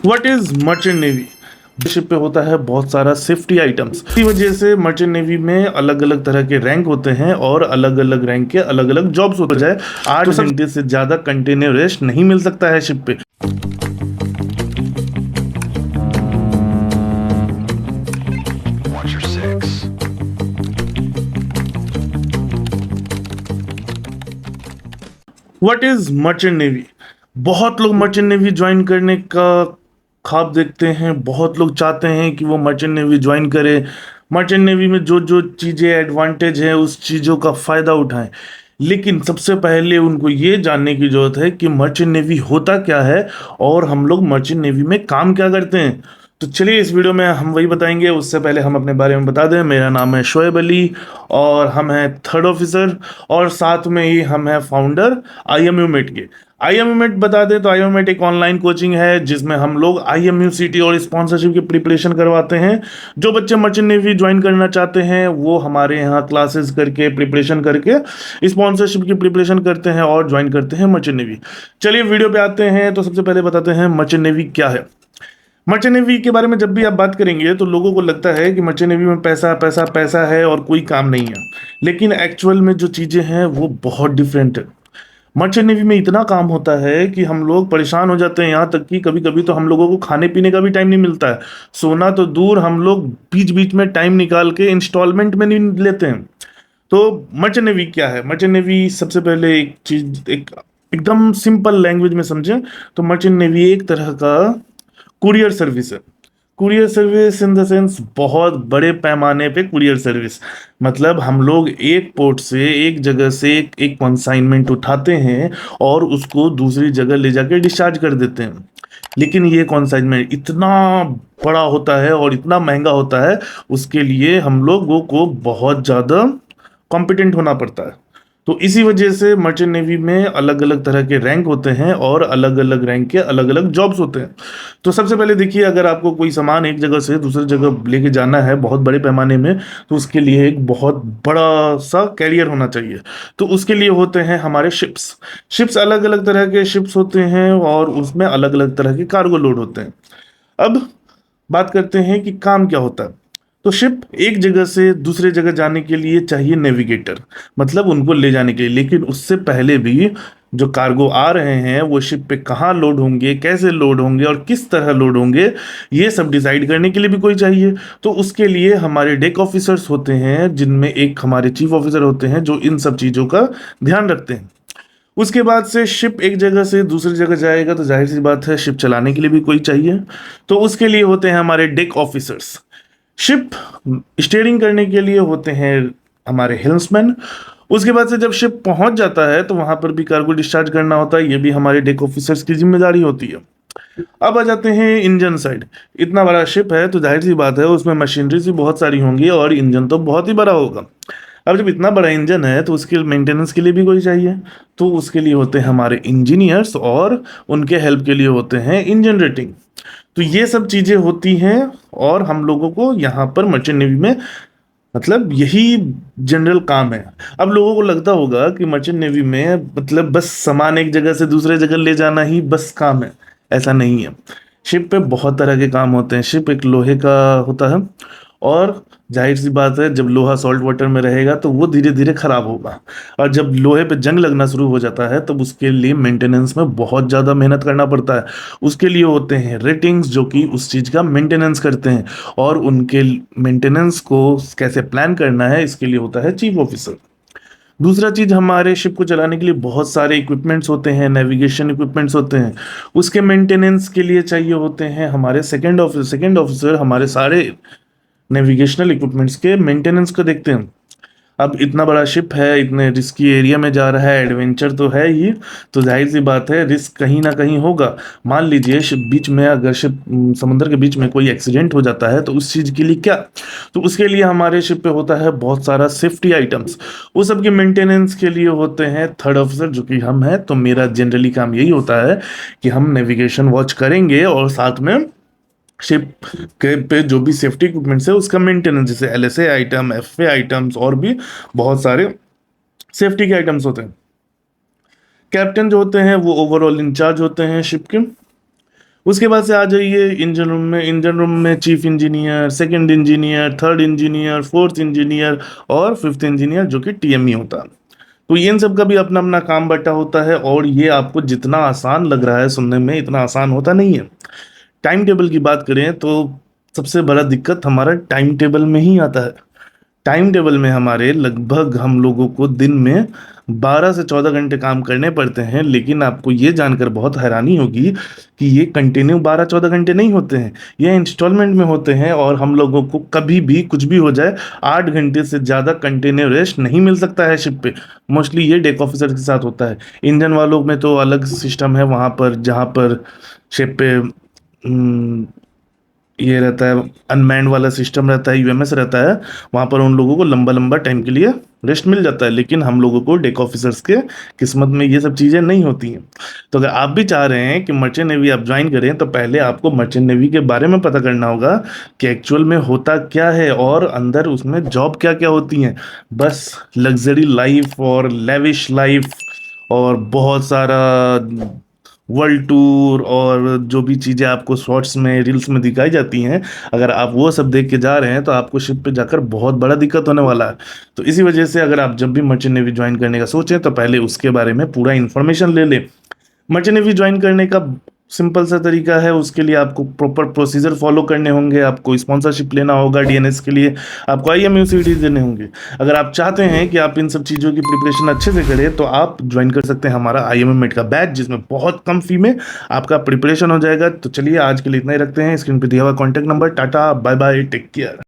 What is merchant navy? Ship पे होता है बहुत सारा सेफ्टी आइटम्स। इसी वजह से मर्चेंट नेवी में अलग अलग तरह के रैंक होते हैं और अलग अलग रैंक के अलग अलग जॉब्स होते हैं। 8 घंटे से ज्यादा कंटिन्यू रेस्ट नहीं मिल सकता है शिप पे। What is merchant navy? बहुत लोग मर्चेंट नेवी ज्वाइन करने का ख्वाब देखते हैं, बहुत लोग चाहते हैं कि वो मर्चेंट नेवी ज्वाइन करे, मर्चेंट नेवी में जो जो चीज़ें एडवांटेज है उस चीज़ों का फ़ायदा उठाएं। लेकिन सबसे पहले उनको ये जानने की ज़रूरत है कि मर्चेंट नेवी होता क्या है और हम लोग मर्चेंट नेवी में काम क्या करते हैं। तो चलिए इस वीडियो में हम वही बताएंगे। उससे पहले हम अपने बारे में बता दें, मेरा नाम है शोएब अली और हम हैं 3rd ऑफिसर और साथ में ही हम हैं फाउंडर IMU मेट के। IMU मेट बता दें तो IMU मेट एक ऑनलाइन कोचिंग है जिसमें हम लोग IMU CT और स्पॉन्सरशिप की प्रिपरेशन करवाते हैं। जो बच्चे मर्चेंट नेवी ज्वाइन करना चाहते हैं वो हमारे यहाँ क्लासेस करके प्रिपरेशन करके स्पॉन्सरशिप की प्रिपरेशन करते हैं और ज्वाइन करते हैं मर्चेंट नेवी। चलिए वीडियो पे आते हैं। तो सबसे पहले बताते हैं मर्चेंट नेवी क्या है। मर्चेंट नेवी के बारे में जब भी आप बात करेंगे तो लोगों को लगता है कि मर्चेंट नेवी में पैसा पैसा पैसा है और कोई काम नहीं है, लेकिन एक्चुअल में जो चीज़ें हैं वो बहुत डिफरेंट है। मर्चेंट नेवी में इतना काम होता है कि हम लोग परेशान हो जाते हैं, यहाँ तक कि कभी कभी तो हम लोगों को खाने पीने का भी टाइम नहीं मिलता है। सोना तो दूर, हम लोग बीच बीच में टाइम निकाल के इंस्टॉलमेंट में नहीं लेते हैं। तो मर्चेंट नेवी क्या है? मर्चेंट नेवी सबसे पहले एक चीज, एक एकदम सिंपल लैंग्वेज में समझें तो मर्चेंट नेवी एक तरह का कुरियर सर्विस है। Courier service in the sense बहुत बड़े पैमाने पे कुरियर सर्विस, मतलब हम लोग एक पोर्ट से एक जगह से एक कंसाइनमेंट उठाते हैं और उसको दूसरी जगह ले जाके डिस्चार्ज कर देते हैं। लेकिन ये कंसाइनमेंट इतना बड़ा होता है और इतना महंगा होता है, उसके लिए हम लोगों को बहुत ज़्यादा कॉम्पिटेंट होना पड़ता है। तो इसी वजह से मर्चेंट नेवी में अलग अलग तरह के रैंक होते हैं और अलग अलग रैंक के अलग अलग जॉब्स होते हैं। तो सबसे पहले देखिए, अगर आपको कोई सामान एक जगह से दूसरी जगह लेके जाना है बहुत बड़े पैमाने में, तो उसके लिए एक बहुत बड़ा सा कैरियर होना चाहिए। तो उसके लिए होते हैं हमारे शिप्स। शिप्स अलग अलग तरह के शिप्स होते हैं और उसमें अलग अलग तरह के कार्गो लोड होते हैं। अब बात करते हैं कि काम क्या होता है। तो शिप एक जगह से दूसरे जगह जाने के लिए चाहिए नेविगेटर, मतलब उनको ले जाने के लिए। लेकिन उससे पहले भी जो कार्गो आ रहे हैं वो शिप पे कहाँ लोड होंगे, कैसे लोड होंगे और किस तरह लोड होंगे, ये सब डिसाइड करने के लिए भी कोई चाहिए। तो उसके लिए हमारे डेक ऑफिसर्स होते हैं, जिनमें एक हमारे चीफ ऑफिसर होते हैं जो इन सब चीज़ों का ध्यान रखते हैं। उसके बाद से शिप एक जगह से दूसरी जगह जाएगा तो जाहिर सी बात है शिप चलाने के लिए भी कोई चाहिए। तो उसके लिए होते हैं हमारे डेक ऑफिसर्स। शिप स्टीयरिंग करने के लिए होते हैं हमारे हेल्म्समैन। उसके बाद से जब शिप पहुंच जाता है तो वहां पर भी कार्गो डिस्चार्ज करना होता है, ये भी हमारे डेक ऑफिसर्स की जिम्मेदारी होती है। अब आ जाते हैं इंजन साइड। इतना बड़ा शिप है तो जाहिर सी बात है उसमें मशीनरी भी बहुत सारी होंगी और इंजन तो बहुत ही बड़ा होगा। अब जब इतना बड़ा इंजन है तो उसके मेंटेनेंस के लिए भी कोई चाहिए। तो उसके लिए होते हैं हमारे इंजीनियर्स और उनके हेल्प के लिए होते हैं इंजन रेटिंग। तो ये सब चीज़ें होती हैं और हम लोगों को यहाँ पर मर्चेंट नेवी में मतलब यही जनरल काम है। अब लोगों को लगता होगा कि मर्चेंट नेवी में मतलब बस सामान एक जगह से दूसरे जगह ले जाना ही बस काम है। ऐसा नहीं है। शिप पे बहुत तरह के काम होते हैं। शिप एक लोहे का होता है और जाहिर सी बात है जब लोहा सॉल्ट वाटर में रहेगा तो वो धीरे धीरे खराब होगा, और जब लोहे पे जंग लगना शुरू हो जाता है तब उसके लिए मेंटेनेंस में बहुत ज़्यादा मेहनत करना पड़ता है। उसके लिए होते हैं रेटिंग्स जो कि उस चीज़ का मेंटेनेंस करते हैं, और उनके मेंटेनेंस को कैसे प्लान करना है इसके लिए होता है चीफ ऑफिसर। दूसरा चीज, हमारे शिप को चलाने के लिए बहुत सारे इक्विपमेंट्स होते हैं, नेविगेशन इक्विपमेंट्स होते हैं। उसके मेंटेनेंस के लिए चाहिए होते हैं हमारे सेकंड ऑफिसर हमारे सारे नेविगेशनल इक्विपमेंट्स के मेंटेनेंस को देखते हैं। अब इतना बड़ा शिप है, इतने रिस्की एरिया में जा रहा है, एडवेंचर तो है ही, तो जाहिर सी बात है रिस्क कहीं ना कहीं होगा। मान लीजिए शिप बीच में, अगर शिप समुद्र के बीच में कोई एक्सीडेंट हो जाता है तो उस चीज़ के लिए क्या, तो उसके लिए हमारे शिप पे होता है बहुत सारा सेफ्टी आइटम्स। उस सब के मेंटेनेंस के लिए होते हैं 3rd ऑफिसर जो कि हम हैं। तो मेरा जनरली काम यही होता है कि हम नेविगेशन वॉच करेंगे और साथ में शिप के पे जो भी सेफ्टी इक्विपमेंट्स है उसका मेंटेनेंस, जैसे LSA आइटम, FA आइटम्स और भी बहुत सारे सेफ्टी के आइटम्स होते हैं। कैप्टन जो होते हैं वो ओवरऑल इंचार्ज होते हैं शिप के। उसके बाद से आ जाइए इंजन रूम में। इंजन रूम में chief engineer, second engineer, third engineer, fourth engineer और फिफ्थ इंजीनियर जो कि टीएमई होता है। तो ये इन सब का भी अपना अपना काम बटा होता है, और ये आपको जितना आसान लग रहा है सुनने में, इतना आसान होता नहीं है। टाइम टेबल की बात करें तो सबसे बड़ा दिक्कत हमारा टाइम टेबल में ही आता है। टाइम टेबल में हमारे लगभग हम लोगों को दिन में 12 से 14 घंटे काम करने पड़ते हैं, लेकिन आपको ये जानकर बहुत हैरानी होगी कि ये कंटिन्यू 12-14 घंटे नहीं होते हैं, ये इंस्टॉलमेंट में होते हैं। और हम लोगों को कभी भी कुछ भी हो जाए 8 घंटे से ज़्यादा कंटिन्यू रेस्ट नहीं मिल सकता है शिप पे। मोस्टली ये डेक ऑफिसर के साथ होता है। इंजन वालों में तो अलग सिस्टम है वहाँ पर, जहाँ पर शिप पे ये रहता है, अनमैन्ड वाला सिस्टम रहता है, यूएमएस रहता है। वहां पर उन लोगों को लंबा लंबा टाइम के लिए रेस्ट मिल जाता है, लेकिन हम लोगों को डेक ऑफिसर्स के किस्मत में ये सब चीजें नहीं होती हैं। तो अगर आप भी चाह रहे हैं कि मर्चेंट नेवी आप ज्वाइन करें, तो पहले आपको मर्चेंट नेवी के बारे में पता करना होगा कि एक्चुअल में होता क्या है और अंदर उसमें जॉब क्या क्या होती हैं। बस लग्जरी लाइफ और लेविश लाइफ और बहुत सारा वर्ल्ड टूर और जो भी चीज़ें आपको शॉर्ट्स में, रील्स में दिखाई जाती हैं, अगर आप वो सब देख के जा रहे हैं तो आपको शिप पे जाकर बहुत बड़ा दिक्कत होने वाला है। तो इसी वजह से अगर आप जब भी मर्चेंट नेवी ज्वाइन करने का सोचें तो पहले उसके बारे में पूरा इन्फॉर्मेशन ले लें। मर्चेंट नेवी ज्वाइन करने का सिंपल सा तरीका है। उसके लिए आपको प्रॉपर प्रोसीजर फॉलो करने होंगे, आपको स्पॉन्सरशिप लेना होगा डीएनएस के लिए, आपको आईएमयूसीडी देने होंगे। अगर आप चाहते हैं कि आप इन सब चीज़ों की प्रिपरेशन अच्छे से करें तो आप ज्वाइन कर सकते हैं हमारा आईएमएमेट का बैच, जिसमें बहुत कम फी में आपका प्रिपरेशन हो जाएगा। तो चलिए आज के लिए इतना ही रखते हैं। स्क्रीन पे दिया हुआ कॉन्टैक्ट नंबर। टाटा, बाय बाय, टेक केयर।